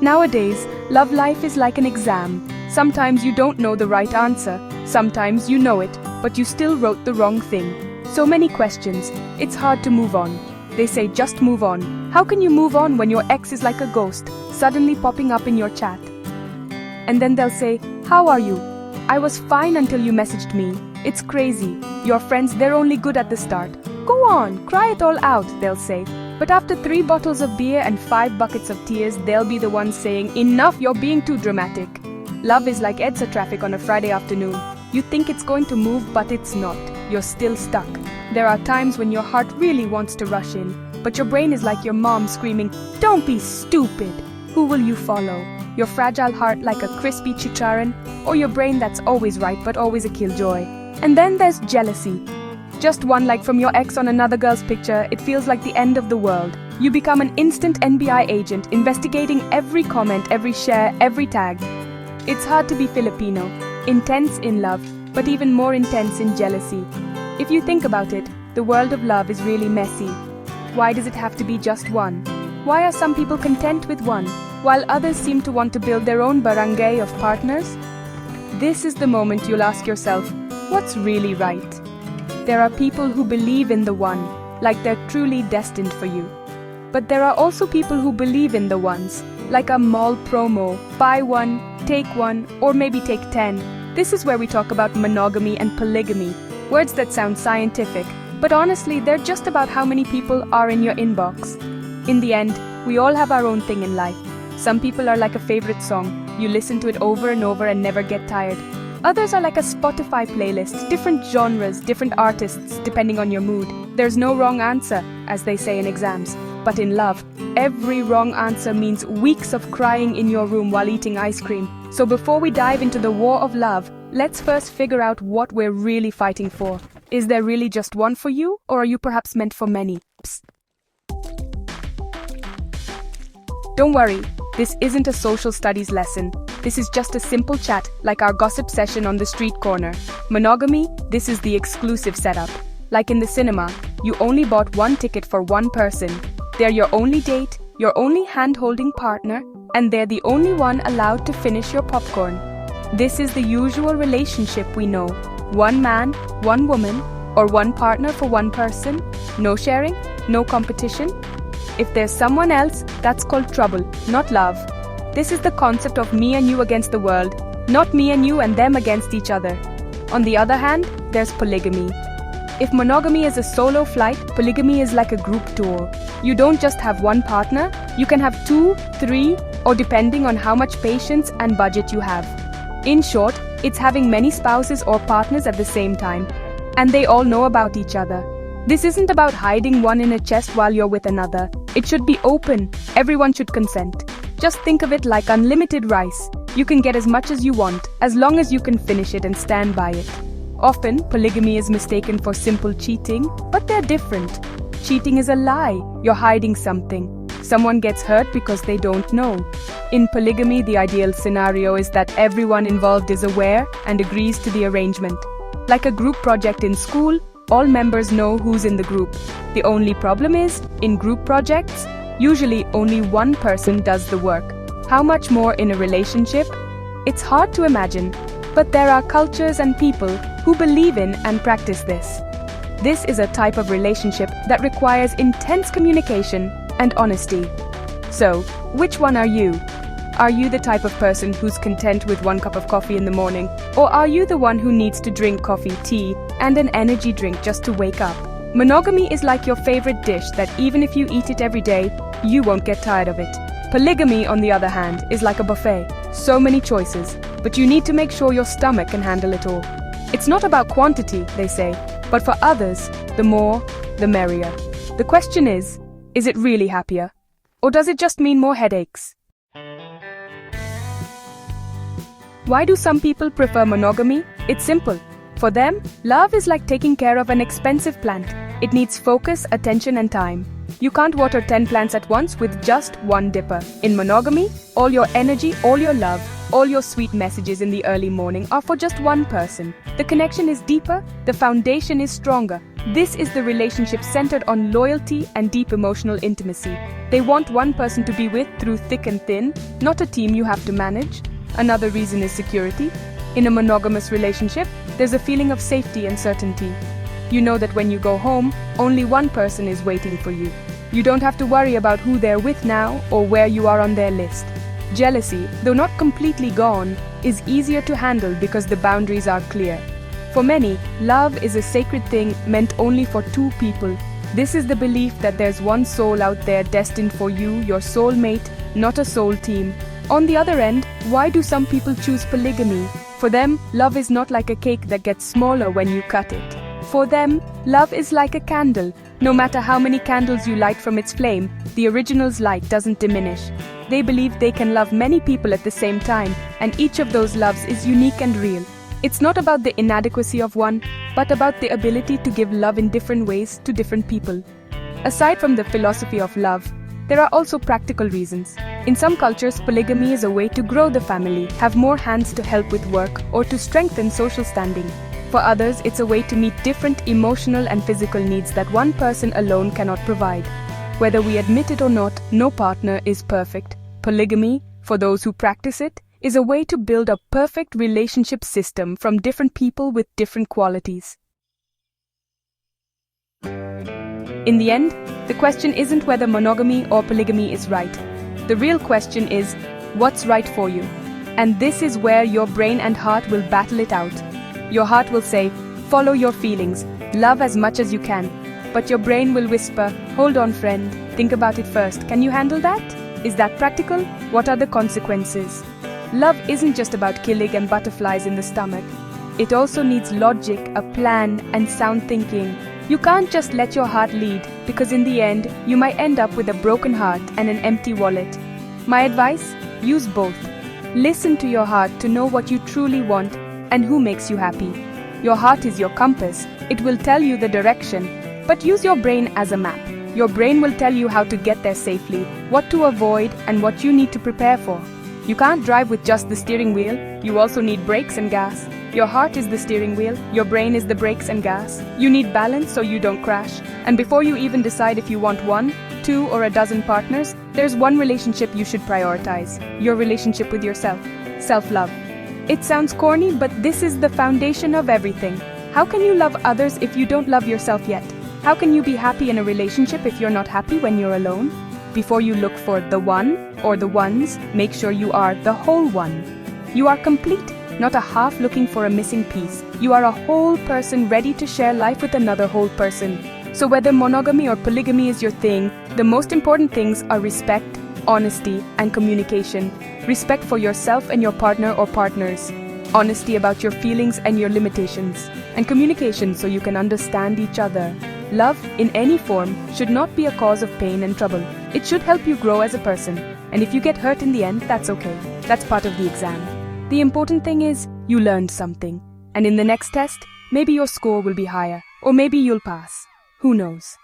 Nowadays, love life is like an exam. Sometimes you don't know the right answer, sometimes you know it, but you still wrote the wrong thing. So many questions, it's hard to move on. They say just move on. How can you move on when your ex is like a ghost, suddenly popping up in your chat? And then they'll say, how are you? I was fine until you messaged me. It's crazy. Your friends, they're only good at the start. Go on, cry it all out, they'll say. But after 3 bottles of beer and 5 buckets of tears, they'll be the ones saying, enough, you're being too dramatic. Love is like EDSA traffic on a Friday afternoon. You think it's going to move, but it's not. You're still stuck. There are times when your heart really wants to rush in, but your brain is like your mom screaming, don't be stupid. Who will you follow? Your fragile heart like a crispy chicharron, or your brain that's always right but always a killjoy? And then there's jealousy. Just one like from your ex on another girl's picture, it feels like the end of the world. You become an instant NBI agent, investigating every comment, every share, every tag. It's hard to be Filipino, intense in love, but even more intense in jealousy. If you think about it, the world of love is really messy. Why does it have to be just one? Why are some people content with one, while others seem to want to build their own barangay of partners? This is the moment you'll ask yourself, what's really right? There are people who believe in the one, like they're truly destined for you. But there are also people who believe in the ones, like a mall promo, buy one, take one, or maybe take 10. This is where we talk about monogamy and polygamy, words that sound scientific, but honestly, they're just about how many people are in your inbox. In the end, we all have our own thing in life. Some people are like a favorite song. You listen to it over and over and never get tired. Others are like a Spotify playlist, different genres, different artists, depending on your mood. There's no wrong answer, as they say in exams. But in love, every wrong answer means weeks of crying in your room while eating ice cream. So before we dive into the war of love, let's first figure out what we're really fighting for. Is there really just one for you, or are you perhaps meant for many? Psst. Don't worry, this isn't a social studies lesson. This is just a simple chat, like our gossip session on the street corner. Monogamy, this is the exclusive setup. Like in the cinema, you only bought one ticket for one person. They're your only date, your only hand-holding partner, and they're the only one allowed to finish your popcorn. This is the usual relationship we know. One man, one woman, or one partner for one person. No sharing, no competition. If there's someone else, that's called trouble, not love. This is the concept of me and you against the world, not me and you and them against each other. On the other hand, there's polygamy. If monogamy is a solo flight, polygamy is like a group tour. You don't just have one partner, you can have 2, 3, or depending on how much patience and budget you have. In short, it's having many spouses or partners at the same time. And they all know about each other. This isn't about hiding one in a chest while you're with another. It should be open. Everyone should consent. Just think of it like unlimited rice. You can get as much as you want, as long as you can finish it and stand by it. Often, polygamy is mistaken for simple cheating, but they're different. Cheating is a lie. You're hiding something. Someone gets hurt because they don't know. In polygamy, the ideal scenario is that everyone involved is aware and agrees to the arrangement. Like a group project in school, all members know who's in the group. The only problem is, in group projects, usually only one person does the work. How much more in a relationship? It's hard to imagine, but there are cultures and people who believe in and practice this. This is a type of relationship that requires intense communication and honesty. So, which one are you? Are you the type of person who's content with 1 cup of coffee in the morning? Or are you the one who needs to drink coffee, tea, and an energy drink just to wake up? Monogamy is like your favorite dish that even if you eat it every day, you won't get tired of it. Polygamy, on the other hand, is like a buffet. So many choices, but you need to make sure your stomach can handle it all. It's not about quantity, they say, but for others, the more, the merrier. The question is it really happier? Or does it just mean more headaches? Why do some people prefer monogamy? It's simple. For them, love is like taking care of an expensive plant. It needs focus, attention, and time. You can't water 10 plants at once with just one dipper. In monogamy, all your energy, all your love, all your sweet messages in the early morning are for just one person. The connection is deeper, the foundation is stronger, This is the relationship centered on loyalty and deep emotional intimacy. They want one person to be with through thick and thin, not a team you have to manage. Another reason is security. In a monogamous relationship, there's a feeling of safety and certainty. You know that when you go home, only one person is waiting for you. You don't have to worry about who they're with now or where you are on their list. Jealousy, though not completely gone, is easier to handle because the boundaries are clear. For many, love is a sacred thing meant only for two people. This is the belief that there's one soul out there destined for you, your soulmate, not a soul team. On the other end, why do some people choose polygamy? For them, love is not like a cake that gets smaller when you cut it. For them, love is like a candle. No matter how many candles you light from its flame, the original's light doesn't diminish. They believe they can love many people at the same time, and each of those loves is unique and real. It's not about the inadequacy of one, but about the ability to give love in different ways to different people. Aside from the philosophy of love, there are also practical reasons. In some cultures, polygamy is a way to grow the family, have more hands to help with work, or to strengthen social standing. For others, it's a way to meet different emotional and physical needs that one person alone cannot provide. Whether we admit it or not, no partner is perfect. Polygamy, for those who practice it, is a way to build a perfect relationship system from different people with different qualities. In the end, the question isn't whether monogamy or polygamy is right. The real question is, what's right for you? And this is where your brain and heart will battle it out. Your heart will say, follow your feelings, love as much as you can. But your brain will whisper, hold on friend, think about it first. Can you handle that? Is that practical? What are the consequences? Love isn't just about killing and butterflies in the stomach. It also needs logic, a plan, and sound thinking. You can't just let your heart lead, because in the end, you might end up with a broken heart and an empty wallet. My advice? Use both. Listen to your heart to know what you truly want and who makes you happy. Your heart is your compass. It will tell you the direction, but use your brain as a map. Your brain will tell you how to get there safely, what to avoid, and what you need to prepare for. You can't drive with just the steering wheel, you also need brakes and gas. Your heart is the steering wheel, your brain is the brakes and gas. You need balance so you don't crash. And before you even decide if you want 1, 2, or a dozen partners, there's one relationship you should prioritize. Your relationship with yourself. Self-love. It sounds corny, but this is the foundation of everything. How can you love others if you don't love yourself yet? How can you be happy in a relationship if you're not happy when you're alone? Before you look for the one or the ones, make sure you are the whole one. You are complete, not a half looking for a missing piece. You are a whole person ready to share life with another whole person. So whether monogamy or polygamy is your thing, the most important things are respect, honesty, and communication. Respect for yourself and your partner or partners. Honesty about your feelings and your limitations. And communication so you can understand each other. Love, in any form, should not be a cause of pain and trouble. It should help you grow as a person. And if you get hurt in the end, that's okay. That's part of the exam. The important thing is, you learned something. And in the next test, maybe your score will be higher. Or maybe you'll pass. Who knows?